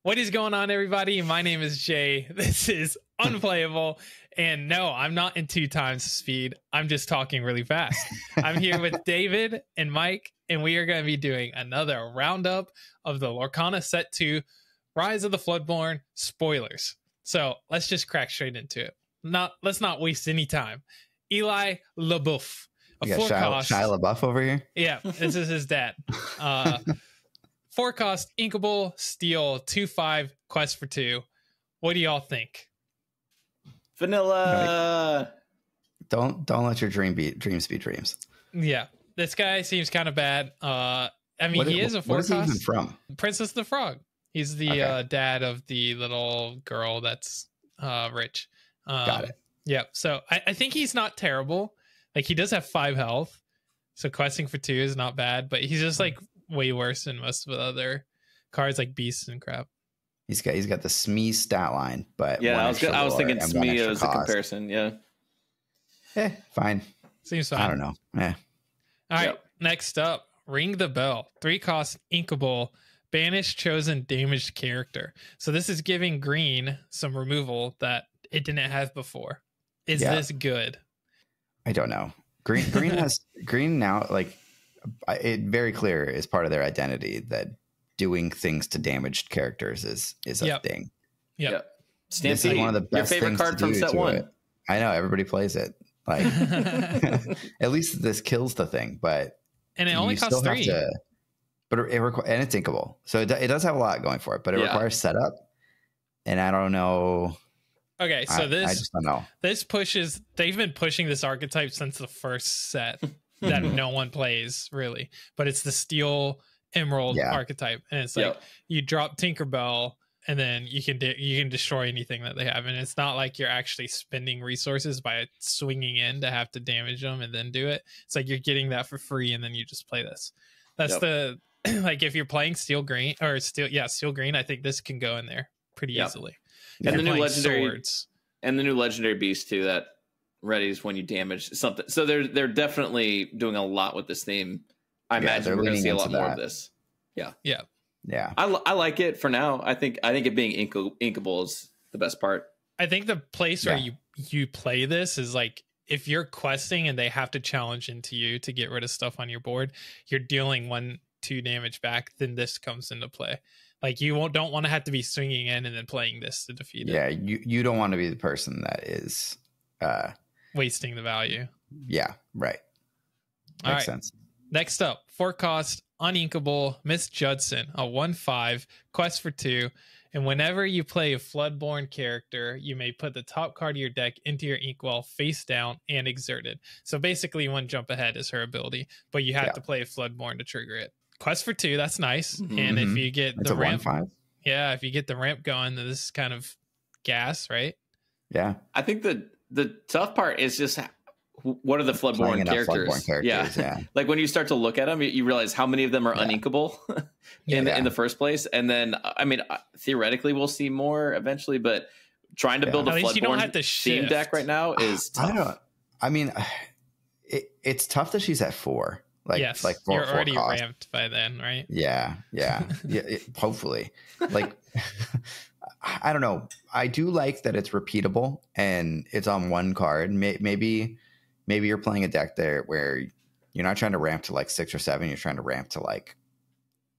What is going on, everybody? My name is Jay. This is Unplayable. And no, I'm not in 2 times speed. I'm just talking really fast. I'm here with David and Mike, and we are going to be doing another roundup of the Lorcana Set 2 Rise of the Floodborn spoilers. So let's just crack straight into it. Let's not waste any time. Eli Laou. Shia LaBeouf over here. Yeah, this is his dad. 4-cost Inkable Steel 2/5 Quest for 2. What do y'all think? Vanilla. Don't let your dreams be dreams. Yeah, this guy seems kind of bad. I mean, he is a 4-cost. Where's he even from? Princess the Frog. He's the dad of the little girl that's rich. Got it. Yeah, so I think he's not terrible. Like, he does have 5 health, so questing for 2 is not bad, but he's just like way worse than most of the other cards like beasts and crap. He's got the Smee stat line, but yeah, I was thinking Smee as a comparison. Yeah, fine. Seems fine. I don't know. All right, next up, Ring the Bell. 3-cost Inkable banish chosen damaged character. So this is giving green some removal that it didn't have before. Is this good? I don't know. Green has green now. Like, it very clear is part of their identity that doing things to damaged characters is a thing. Yep. This is one of the best your favorite card from set 1. I know everybody plays it. Like, at least this kills the thing, but and it only costs 3. But and it's inkable, so it does have a lot going for it. But it requires setup, and I don't know. Okay, so I just don't know. This pushes. They've been pushing this archetype since the first set that no one plays really, but it's the Steel Emerald archetype, and it's like you drop Tinkerbell, and then you can destroy anything that they have, and it's not like you're actually spending resources by swinging in to have to damage them and then do it. It's like you're getting that for free, and then you just play this. That's the like if you're playing Steel Green, I think this can go in there pretty easily. And the new legendary and the new legendary beast too that readies when you damage something. So they're definitely doing a lot with this theme. I imagine we're going to see a lot more of this. Yeah. I like it for now. I think it being inkable is the best part. I think the place where you play this is like if you're questing and they have to challenge into you to get rid of stuff on your board, you're dealing 1-2 damage back. Then this comes into play. Like, you don't want to have to be swinging in and then playing this to defeat it. Yeah, you don't want to be the person that is wasting the value. Yeah, right. Makes sense. Next up, 4-cost uninkable Miss Judson, a 1/5 quest for 2. And whenever you play a Floodborn character, you may put the top card of your deck into your inkwell face down and exerted. So basically, 1 jump ahead is her ability, but you have to play a Floodborn to trigger it. Quest for 2, that's nice. And if you get the ramp, if you get the ramp going, then this is kind of gas, right? Yeah. I think the tough part is just what are the Floodborn characters? Yeah. Like when you start to look at them, you realize how many of them are uninkable in the first place. And then, I mean, theoretically, we'll see more eventually, but trying to build a Floodborn theme deck right now is tough. It's tough that she's at 4. Like 4, you're already 4 cost. ramped by then, right? Yeah. Hopefully. Like, I don't know. I do like that it's repeatable and it's on 1 card. Maybe you're playing a deck there where you're not trying to ramp to like 6 or 7. You're trying to ramp to like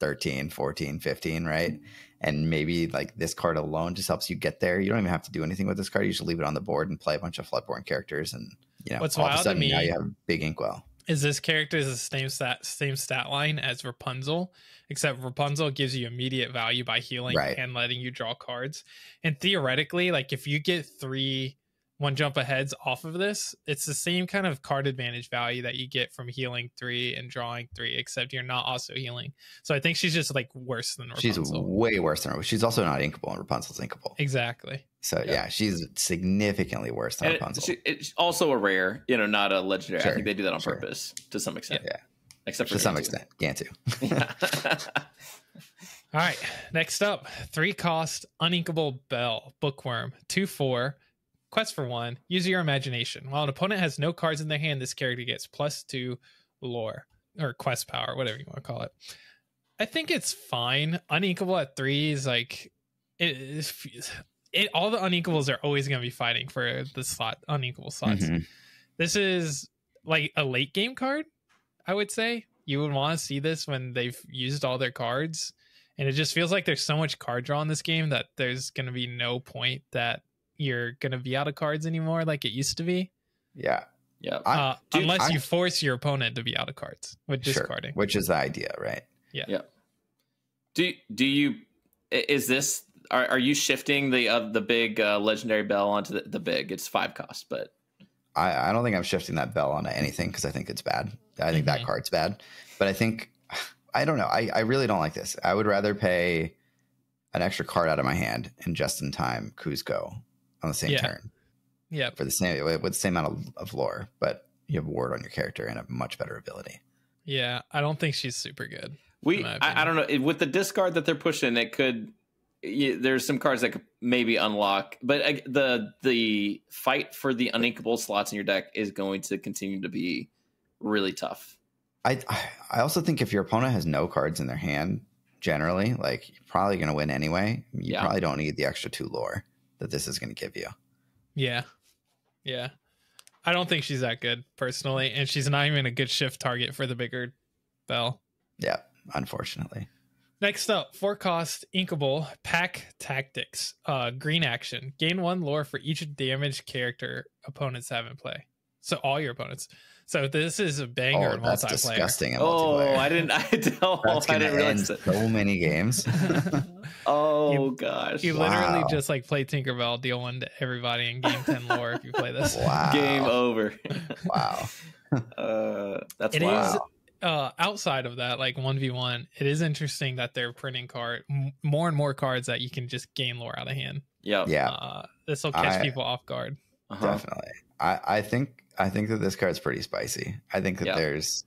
13, 14, 15, right? And maybe like this card alone just helps you get there. You don't even have to do anything with this card. You just leave it on the board and play a bunch of Floodborn characters, and what's all wild of a sudden to me, now you have big inkwell. Is this character is the same stat line as Rapunzel, except Rapunzel gives you immediate value by healing and letting you draw cards. And theoretically, like if you get 3 1 jump aheads off of this, it's the same kind of card advantage value that you get from healing 3 and drawing 3, except you're not also healing. So I think she's just like worse than Rapunzel. She's way worse than her. She's also not inkable, and Rapunzel's inkable. Exactly. So she's significantly worse than Rapunzel. It's also a rare, not a legendary. I think they do that on purpose to some extent. Yeah. Except for to some extent. Gantu. All right. Next up, 3-cost uninkable Bell Bookworm 2/4. Quest for 1. Use your imagination. While an opponent has no cards in their hand, this character gets +2 lore or quest power, whatever you want to call it. I think it's fine. Uninkable at 3 is like all the unequals are always going to be fighting for the unequal slots. Mm-hmm. This is like a late game card, I would say. You would want to see this when they've used all their cards. And it just feels like there's so much card draw in this game that there's going to be no point that you're going to be out of cards anymore like it used to be. Yeah. Yeah. Unless you force your opponent to be out of cards with discarding. Which is the idea, right? Yeah. Do you is this are you shifting the big legendary bell onto the big? It's 5 cost, but I don't think I'm shifting that bell onto anything because I think it's bad. I think that card's bad. But I don't know. I really don't like this. I would rather pay an extra card out of my hand in just in time Cusco on the same turn. Yeah. For the same with the same amount of lore, but you have a ward on your character and a much better ability. Yeah, I don't think she's super good. I don't know. With the discard that they're pushing, it could. There's some cards that could maybe unlock, but the fight for the uninkable slots in your deck is going to continue to be really tough. I also think if your opponent has no cards in their hand, generally, like you're probably going to win anyway. You probably don't need the extra 2 lore that this is going to give you. Yeah. I don't think she's that good personally, and she's not even a good shift target for the bigger bell. Yeah, unfortunately. Next up, 4 cost Inkable Pack Tactics. Green action. Gain 1 lore for each damaged character opponents have in play. So all your opponents. So this is a banger in multiplayer. That's disgusting in multiplayer. I didn't realize that. So many games. Gosh. You literally just like play Tinkerbell, deal 1 to everybody, and gain 10 lore if you play this. Wow. Game over. Wow. That's it is outside of that, like 1v1, it is interesting that they're printing more and more cards that you can just gain lore out of hand. Yeah. This will catch people off guard. Definitely. I think that this card's pretty spicy. I think that there's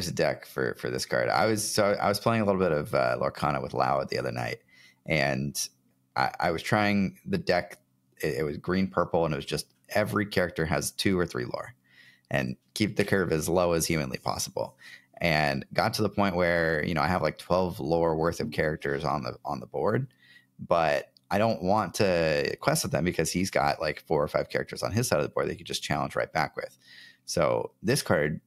a deck for this card. I was playing a little bit of Lorcana with Laou the other night, and I was trying the deck. It was green purple, and it was just every character has 2 or 3 lore, and keep the curve as low as humanly possible. And got to the point where I have like 12 lore worth of characters on the board, but I don't want to quest with them because he's got like 4 or 5 characters on his side of the board that he could just challenge right back with. So this card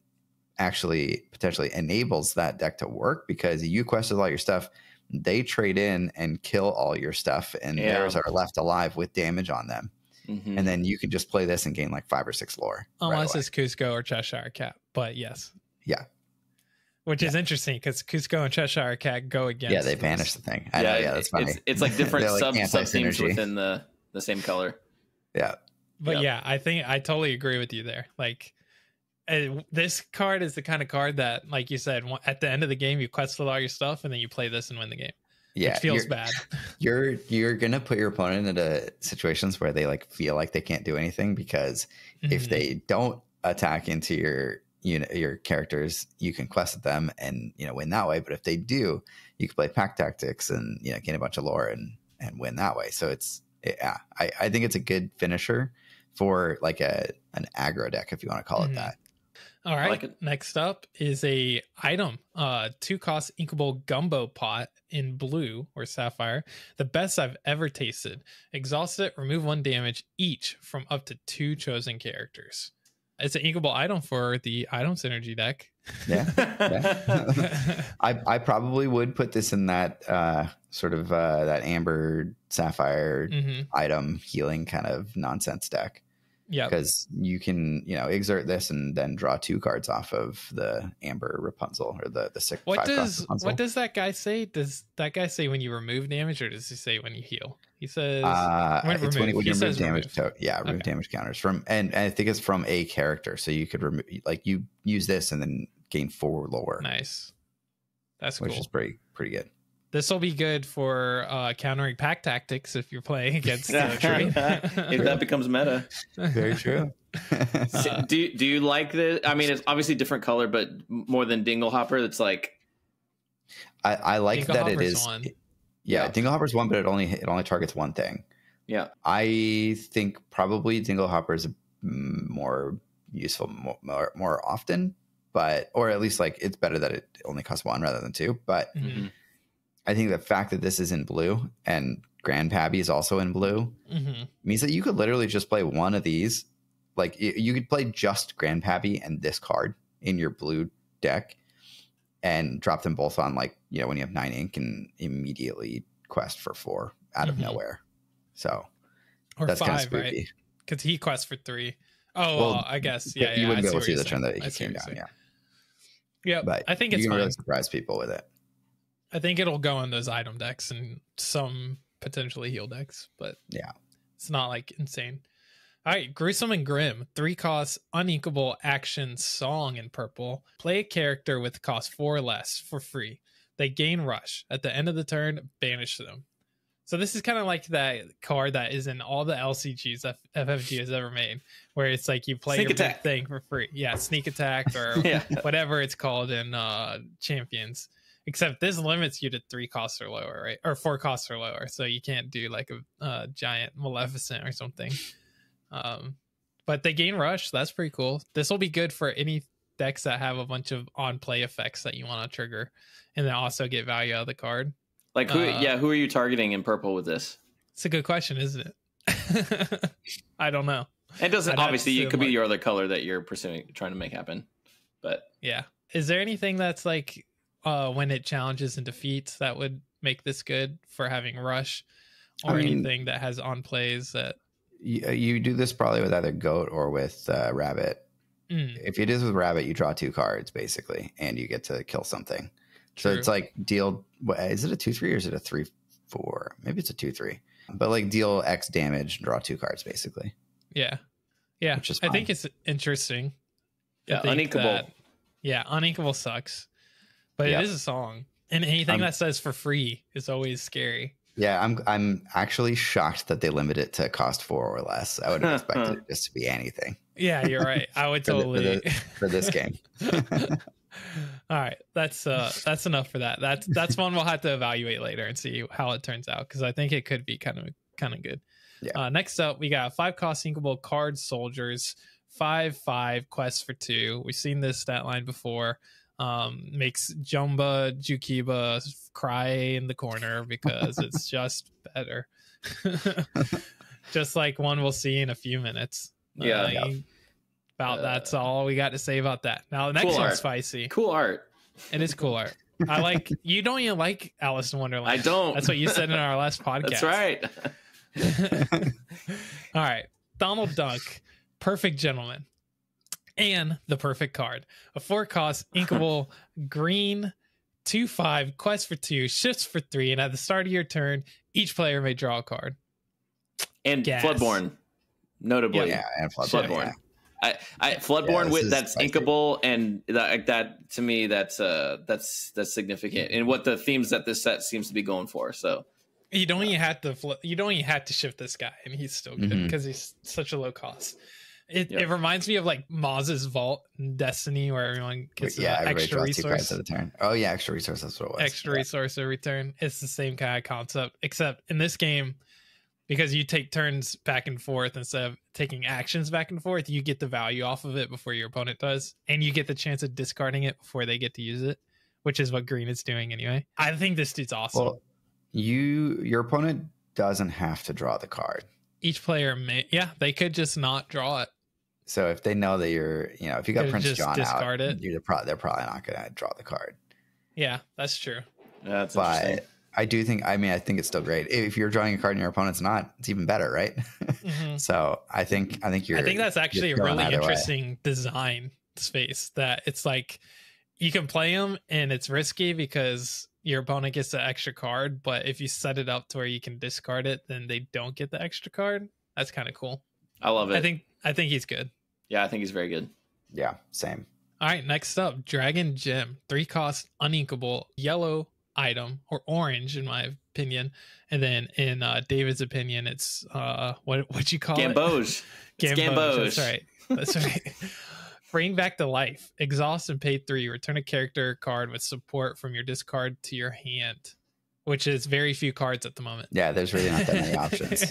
actually potentially enables that deck to work because you quested all your stuff. They trade in and kill all your stuff, and theirs are left alive with damage on them. Mm-hmm. And then you can just play this and gain like 5 or 6 lore. Unless it's Cusco or Cheshire Cat, but yes. Yeah. Which is interesting because Cusco and Cheshire Cat go against. Yeah, they banish the thing. I know, that's funny. It's like different sub-themes within the same color. Yeah. But I think I totally agree with you there. Like, this card is the kind of card that, like you said, at the end of the game, you quest with all your stuff and then you play this and win the game. Yeah. Which feels bad. You're going to put your opponent into situations where they like feel like they can't do anything because if they don't attack into your characters, you can quest with them and win that way. But if they do, you can play pack tactics and gain a bunch of lore and win that way. So I think it's a good finisher for like an aggro deck, if you want to call it that. All right. Next up is a item, 2 cost Inkable Gumbo Pot in blue or sapphire. The best I've ever tasted. Exhaust it, remove 1 damage each from up to 2 chosen characters. It's an inkable item for the item synergy deck. Yeah. I probably would put this in that sort of that amber sapphire item healing kind of nonsense deck. Yeah, because you can exert this and then draw 2 cards off of the amber Rapunzel or the 6. What does that guy say? Does that guy say when you remove damage, or does he say when you heal? He says when you remove damage. Remove damage counters from, and I think it's from a character, so you could remove, like, you use this and then gain 4 lore. Nice, that's cool. Which is pretty good. This will be good for countering pack tactics if you're playing against the tree. If that becomes meta. Very true. Do you like this? I mean, it's obviously different color, but more than Dinglehopper, it's like... I like that it is... One. Yeah, Dinglehopper's one, but it only targets one thing. Yeah. I think probably Dinglehopper is more useful more often, or at least like it's better that it only costs 1 rather than 2, but... I think the fact that this is in blue and Grandpappy is also in blue. Means that you could literally just play one of these. Like you could play just Grandpappy and this card in your blue deck and drop them both on, like, you know, when you have 9 ink and immediately quest for 4 out of nowhere. So or that's 5, right? Because he quests for 3. Oh, well, I guess. Yeah, you wouldn't be able to see the turn that he came down. Yeah, but I think it's you can fine. really surprise people with it. I think it'll go in those item decks and some potentially heal decks, but yeah, it's not like insane. All right, Gruesome and Grim, 3 costs, uninkable action song in purple. Play a character with cost 4 or less for free. They gain rush. At the end of the turn, banish them. So this is kind of like that card that is in all the LCGs that FFG has ever made, where it's like you play your big thing for free. Yeah, Sneak Attack or whatever it's called in Champions. Except this limits you to 3 costs or lower, right? Or 4 costs or lower. So you can't do like a giant Maleficent or something. But they gain rush. That's pretty cool. This will be good for any decks that have a bunch of on play effects that you want to trigger, and then also get value out of the card. Like who are you targeting in purple with this? It's a good question, isn't it? I don't know. It doesn't, obviously it could be your other color that you're pursuing, trying to make happen. But yeah, is there anything that's like when it challenges and defeats that would make this good for having rush, or anything that has on plays that you do this probably with either goat or with rabbit. If it is with rabbit, you draw 2 cards basically, and you get to kill something. True. So it's like deal. Is it a 2/3 or is it a 3/4? Maybe it's a 2/3. But like deal X damage, draw 2 cards basically. Yeah. Which is fine. I think it's interesting. Yeah, uninkable. Uninkable sucks, but it is a song, and anything that says for free is always scary. Yeah, I'm actually shocked that they limit it to cost 4 or less. I would have expected it just to be anything. Yeah, you're right. I would totally for this game. All right, that's enough for that. That's one we'll have to evaluate later and see how it turns out, because I think it could be kind of good. Yeah. Next up, we got 5 cost Inkable Card Soldiers, 5/5 quests for 2. We've seen this stat line before. Makes Jumba Jukiba cry in the corner because it's just better. Just like one we'll see in a few minutes. That's all we got to say about that. Now the next one's spicy. Cool art. It is cool art. I like. You don't even like Alice in Wonderland. I don't. That's what you said in our last podcast. That's right. All right, Donald Duck, Perfect Gentleman, and the perfect card. A 4 cost inkable green 2/5 quest for 2, shifts for 3, and at the start of your turn, each player may draw a card. And Floodborn, notably. Yeah, and Floodborn. Yeah. I Floodborn with that's inkable, and that to me that's significant in what the themes that this set seems to be going for. So you don't even have to shift this guy, and he's still good because he's such a low cost. It reminds me of like Maz's Vault in Destiny, where everyone gets extra resource at a turn. Oh yeah, extra resource. That's what it was. Extra resource every turn. It's the same kind of concept, except in this game, because you take turns back and forth instead of taking actions back and forth, you get the value off of it before your opponent does, and you get the chance of discarding it before they get to use it, which is what green is doing anyway. I think this dude's awesome. Well, your opponent doesn't have to draw the card. Each player may, they could just not draw it. So if they know that if you got Prince John out, they're probably not going to draw the card. Yeah, that's true. Yeah, that's interesting. I do think, I think it's still great. If you're drawing a card and your opponent's not, it's even better, right? So I think that's actually a really interesting design space, that it's like you can play them and it's risky because your opponent gets the extra card, but if you set it up to where you can discard it, then they don't get the extra card. That's kind of cool. I love it. I think he's good. Yeah, I think he's very good. Yeah, same. All right, next up, Dragon Gem, 3 cost uninkable yellow item, or orange in my opinion, and then in David's opinion it's what'd you call Gamboge. it? Gamboge. That's right. Bring back to life, exhaust and pay 3, return a character card with support from your discard to your hand, which is very few cards at the moment. Yeah, there's really not that many options.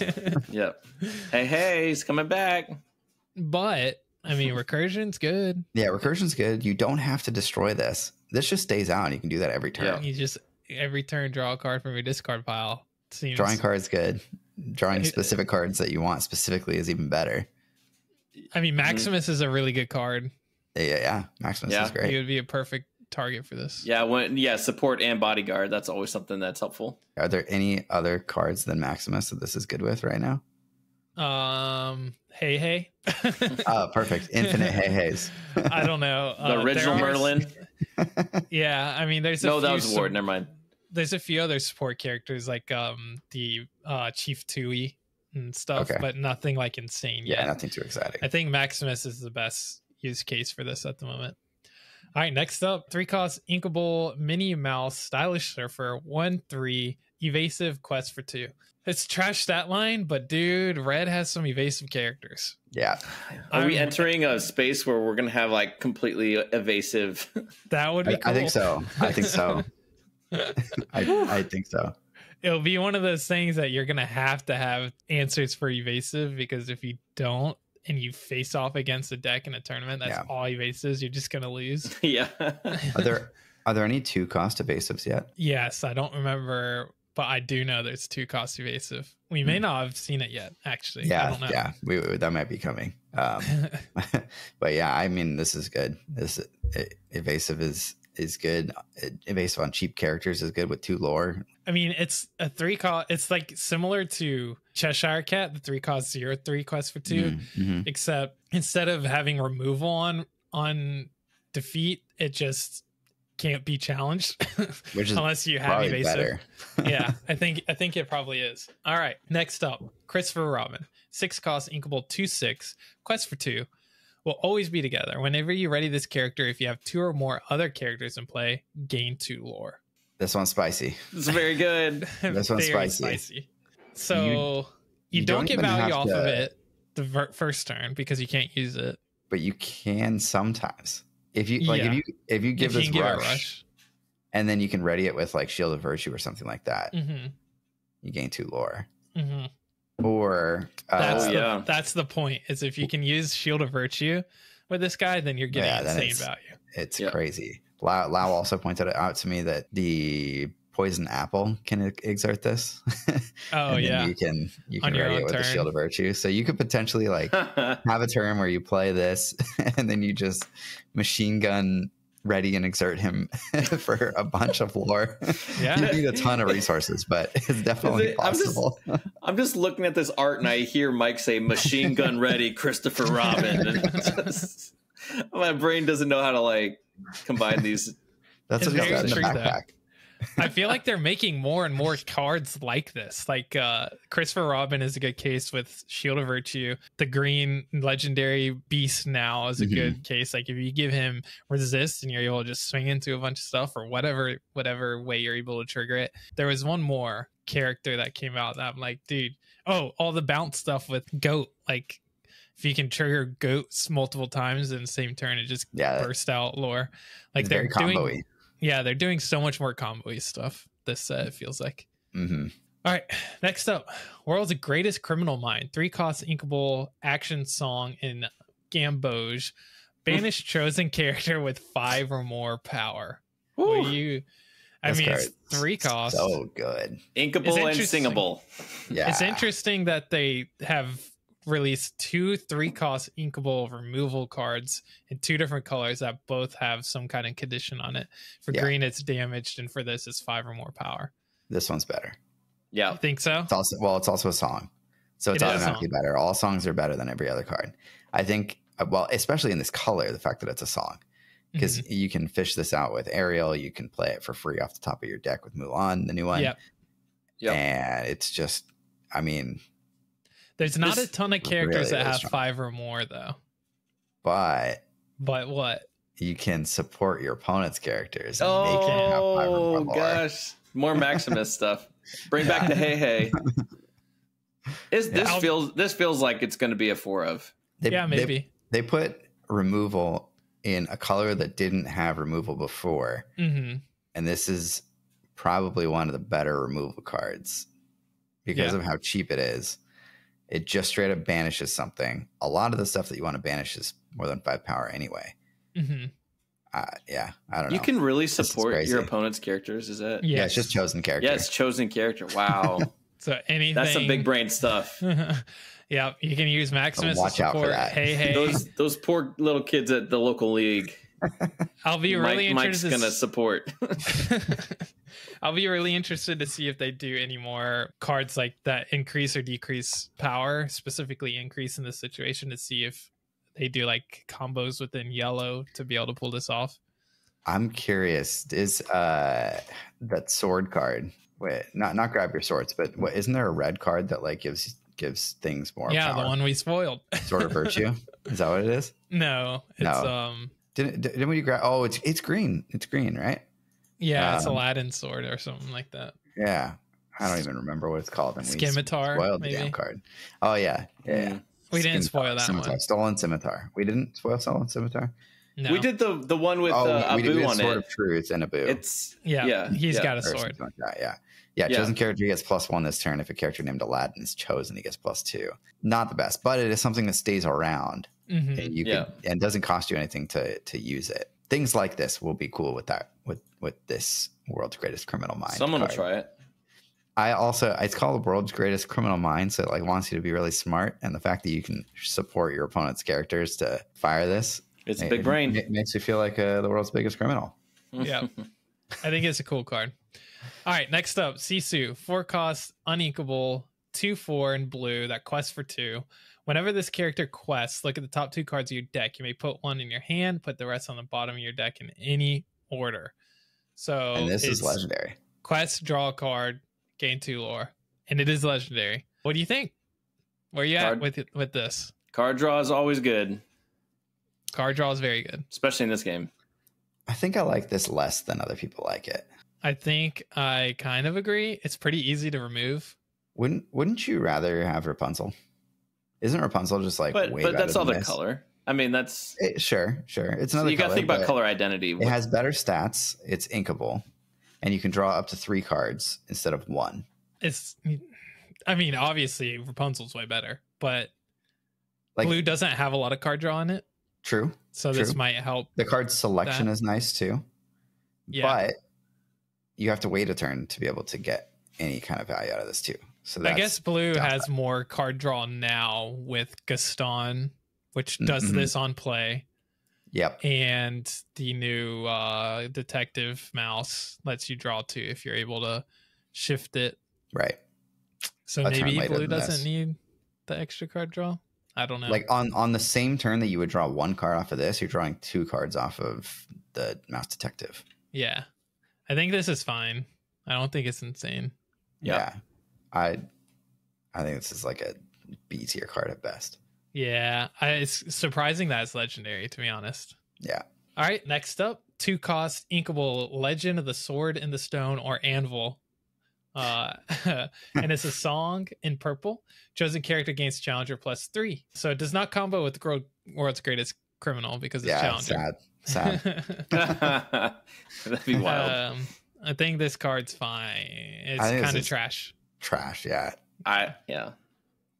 Yep. Hey, he's coming back. But recursion's good. Yeah, recursion's good. You don't have to destroy this. This just stays out, and you can do that every turn. You just every turn draw a card from your discard pile. seems drawing cards good. Drawing specific cards that you want specifically is even better. I mean, Maximus is a really good card. Yeah. Maximus is great. He would be a perfect target for this. Yeah, support and bodyguard. That's always something that's helpful. Are there any other cards than Maximus that this is good with right now? Hey. Oh, perfect. Infinite Hey-Heys. I don't know. The original Merlin. Yeah, I mean, there's that was Ward. Never mind. There's a few other support characters like the Chief Tui and stuff, but nothing like insane yet. Yeah, nothing too exciting. I think Maximus is the best use case for this at the moment. All right, next up, 3-cost Inkable Minnie Mouse Stylish Surfer 1/3 evasive quest for 2. It's trash stat line, but dude, red has some evasive characters. Yeah. Are we entering a space where we're gonna have like completely evasive? That would be cool. I think so. I think so. I think so. It'll be one of those things that you're gonna have to have answers for evasive, because if you don't and you face off against a deck in a tournament that's all evasives, you're just gonna lose. Yeah. Are there any 2-cost evasives yet? Yes, I don't remember, but I do know there's 2-cost evasive. We may not have seen it yet, actually. Yeah, I don't know. Yeah, that might be coming. But yeah, I mean, this is good. This evasive is good. Evasive on cheap characters is good with 2 lore. I mean, it's a 3-cost. It's like similar to Cheshire Cat, the 3-cost 0/3 quest for 2, except instead of having removal on defeat, it just can't be challenged. Which is unless you have evasive. Better. Yeah, I think it probably is. All right, next up, Christopher Robin, 6-cost Inkable 2/6 quest for 2. Will always be together. Whenever you ready this character, if you have 2 or more other characters in play, gain 2 lore. This one's spicy. It's very good. This one's spicy. So you don't get value off of it the first turn because you can't use it. But you can sometimes. If you if you give this rush, and then you can ready it with like Shield of Virtue or something like that, you gain 2 lore. Or that's the point, is if you can use Shield of Virtue with this guy, then you're getting insane value. It's crazy. Lau also pointed out to me that the Poison Apple can exert this. Oh yeah, you can ready it with the Shield of Virtue, so you could potentially like have a turn where you play this and then you just machine gun ready and exert him for a bunch of lore. Yeah, you need a ton of resources, but it's definitely possible. I'm just looking at this art and I hear Mike say machine gun ready Christopher Robin, and my brain doesn't know how to like combine these. That's what he's got in the backpack. I feel like they're making more and more cards like this. Like Christopher Robin is a good case with Shield of Virtue. The green legendary beast now is a good case. Like if you give him resist and you're able to just swing into a bunch of stuff or whatever way you're able to trigger it. There was one more character that came out that I'm like, dude, all the bounce stuff with goat. Like if you can trigger goats multiple times in the same turn, it just burst out lore. Like they're doing. Yeah, they're doing so much more combo-y stuff this set, it feels like. All right, next up, World's Greatest Criminal Mind. 3-cost Inkable action song in Gamboge. Banish chosen character with 5 or more power. It's 3 costs. So good. Inkable and singable. Yeah. It's interesting that they have released 2 3-cost inkable removal cards in 2 different colors that both have some kind of condition on it. For green, it's damaged, and for this, it's 5 or more power. This one's better. Yeah, I think so. It's also a song, so it's automatically better. All songs are better than every other card. I think. Well, especially in this color, the fact that it's a song, because you can fish this out with Ariel. You can play it for free off the top of your deck with Mulan, the new one. Yep. And it's just, I mean. There's not a ton of characters that have 5 or more, though. But what? You can support your opponent's characters and make it have 5 or more. Gosh, more Maximus stuff. Bring back the hey. This feels like it's going to be a 4 of. Maybe. They put removal in a color that didn't have removal before, and this is probably one of the better removal cards because of how cheap it is. It just straight up banishes something. A lot of the stuff that you want to banish is more than 5 power anyway. I don't know. You can really support your opponent's characters, is it? Yeah, it's just chosen character. Yeah, it's chosen character. Wow. So anything. That's some big brain stuff. Yeah, you can use Maximus watch to support. Out for that. Hey. Those poor little kids at the local league. I'll be really interested. Mike's gonna support. I'll be really interested to see if they do any more cards like that increase or decrease power, specifically increase in this situation, to see if they do like combos within yellow to be able to pull this off. I'm curious. Is that sword card? Wait, not grab your swords, but isn't there a red card that like gives things more? Yeah, power? The one we spoiled. Sword of Virtue. Is that what it is? No, it's Didn't we grab? Oh, it's green. It's green, right? Yeah, it's Aladdin's sword or something like that. Yeah, I don't even remember what it's called. And Scimitar, we spoiled maybe? the damn card. Oh yeah. We didn't spoil that Scimitar. one. Stolen Scimitar. We didn't spoil Stolen Scimitar. No. We did the one with Abu on Sword it. of Truth and Abu. It's he's got a sword. Like that, yeah. Chosen character gets +1 this turn. If a character named Aladdin is chosen, he gets +2. Not the best, but it is something that stays around, and you can, and doesn't cost you anything to use it. Things like this will be cool with that with this World's Greatest Criminal Mind. Someone will try it. It's called World's Greatest Criminal Mind, so it like wants you to be really smart, and the fact that you can support your opponent's characters to fire this. It's a big brain. It makes you feel like the world's biggest criminal. Yeah. I think it's a cool card. All right, next up, Cisu. 4 cost, uninkable, 2/4 in blue, that quests for 2. Whenever this character quests, look at the top 2 cards of your deck. You may put 1 in your hand, put the rest on the bottom of your deck in any order. So and this is legendary. Quest, draw a card, gain 2 lore. And it is legendary. What do you think? Where are you at with this? Card draw is always good. Card draw is very good. Especially in this game. I think I like this less than other people like it. I think I kind of agree. It's pretty easy to remove. Wouldn't you rather have Rapunzel? Isn't Rapunzel just like way but that's better other than this? color. I mean, that's sure. It's another. You got to think about color identity. It has better stats. It's inkable, and you can draw up to 3 cards instead of 1. I mean, obviously Rapunzel's way better, but blue doesn't have a lot of card draw in it. True. So this might help. The card selection is nice too. Yeah. But you have to wait a turn to be able to get any kind of value out of this too. So I guess blue has more card draw now with Gaston, which does this on play. Yep. And the new detective mouse lets you draw 2 if you're able to shift it. Right. So maybe blue doesn't need the extra card draw. I don't know. Like on the same turn that you would draw 1 card off of this, you're drawing 2 cards off of the mouse detective. Yeah. I think this is fine. I don't think it's insane. Yeah. I think this is like a B tier card at best. Yeah. It's surprising that it's legendary, to be honest. Yeah. All right. Next up, 2 cost, inkable, Legend of the Sword in the Stone, or Anvil. And it's a song in purple. Chosen character gains challenger +3. So it does not combo with the World's Greatest Criminal because it's challenger. Sad. That'd be wild. I think this card's fine. It's kind of trash. Trash, yeah.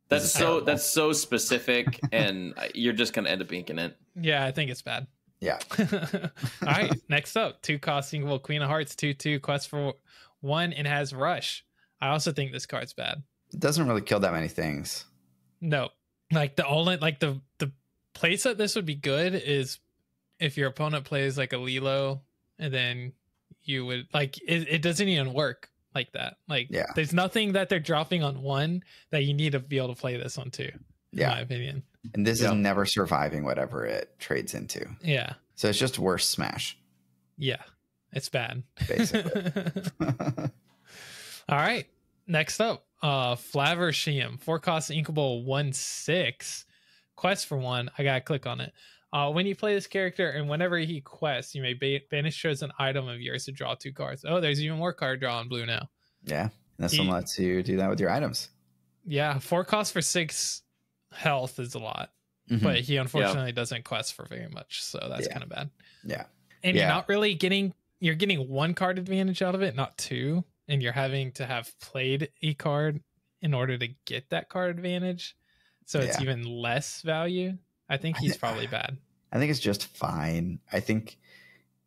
That's so specific, and you're just gonna end up inking it. Yeah, I think it's bad. Yeah. All right. Next up, 2 cost, inkable, Queen of Hearts, 2/2, quest for 1, and has rush. I also think this card's bad. It doesn't really kill that many things. No, like the place that this would be good is if your opponent plays like a Lilo, and then you would it doesn't even work like that. There's nothing that they're dropping on 1 that you need to be able to play this on 2. In my opinion. And this is never surviving whatever it trades into. Yeah. So it's just worse Smash. Yeah. It's bad. Basically. All right. Next up, Flavershiam. 4 cost, inkable, 1/6. Quest for 1. I gotta click on it. When you play this character and whenever he quests, you may banish chosen item of yours to draw 2 cards. Oh, there's even more card draw on blue now. Yeah. And this one lets you do that with your items. Yeah. 4 costs for 6 health is a lot. But he unfortunately doesn't quest for very much. So that's kind of bad. Yeah. And you're not really getting 1 card advantage out of it, not 2. And you're having to have played a card in order to get that card advantage. So it's even less value. I think he's probably bad. I think it's just fine. I think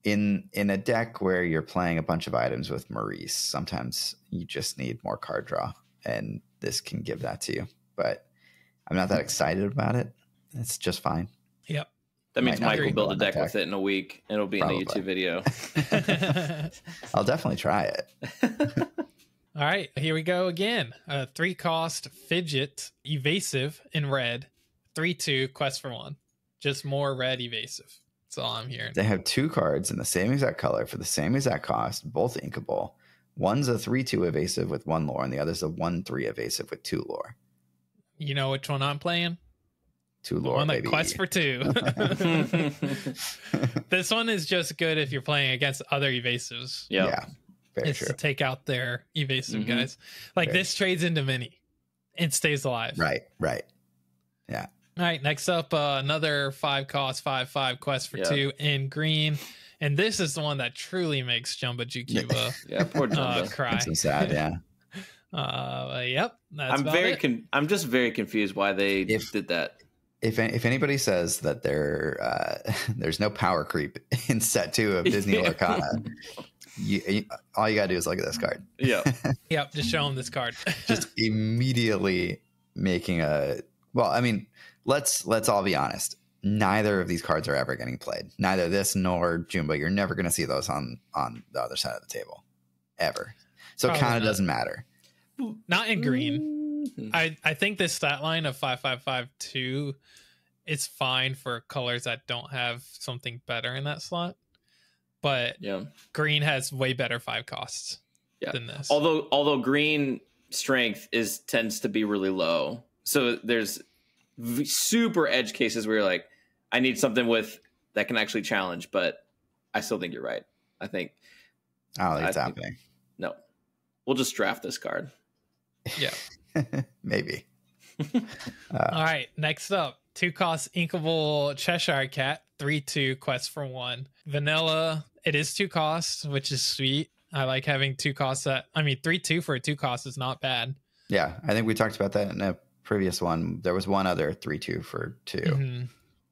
in a deck where you're playing a bunch of items with Maurice, sometimes you just need more card draw. and this can give that to you. But I'm not that excited about it. It's just fine. Yep. That means Mike will build a deck with it in a week. It'll be Probably. In the YouTube video. I'll definitely try it. All right, here we go again. 3-cost Fidget Evasive in red. 3/2 Quest for 1. Just more red evasive. That's all I'm hearing. They have 2 cards in the same exact color for the same exact cost, both inkable. One's a 3/2 evasive with 1 lore, and the other's a 1/3 evasive with 2 lore. You know which one I'm playing? 2 lore, one that baby. Quest for 2. This one is just good if you're playing against other evasives. Yep. Yeah. Very it's true. to take out their evasive guys. Like this trades into mini. It stays alive. Right. Yeah. All right, next up, another 5-cost 5/5 Quest for 2 in green. And this is the one that truly makes Jumba Jukiba poor Jumba. cry. That's so sad, yeah. Yep. That's I'm just very confused why they did that. If anybody says that there's no power creep in set 2 of Disney Lorcana, all you gotta do is look at this card. Yep, just show them this card. Just immediately making let's all be honest. Neither of these cards are ever getting played. Neither this nor Jumba. You're never going to see those on the other side of the table, ever. So it kind of doesn't matter. Not in green. I think this stat line of 5/5/5/2 is fine for colors that don't have something better in that slot. But green has way better 5 costs than this. Although green strength tends to be really low. So there's super edge cases where you're like, I need something that can actually challenge, but I still think you're right. I don't think it's happening. No. We'll just draft this card. Yeah. Maybe. All right. Next up, 2-cost Inkable Cheshire Cat, 3/2 Quest for 1. Vanilla. It is 2 costs, which is sweet. I like having 2 costs 3/2 for a 2 cost is not bad. Yeah. I think we talked about that in a previous one. There was one other 3/2 for 2. Mm-hmm.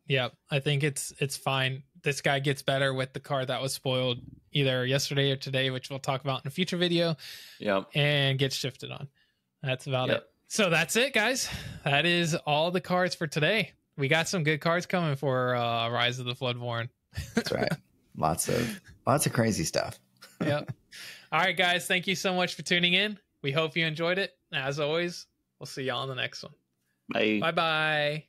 Yep. I think it's fine. This guy gets better with the card that was spoiled either yesterday or today, which we'll talk about in a future video. Yep. And gets shifted on. That's about it. So that's it, guys. That is all the cards for today. We got some good cards coming for Rise of the Floodborn. That's right. Lots of crazy stuff. Yep. All right, guys. Thank you so much for tuning in. We hope you enjoyed it. As always, we'll see y'all on the next one. Bye. Bye-bye.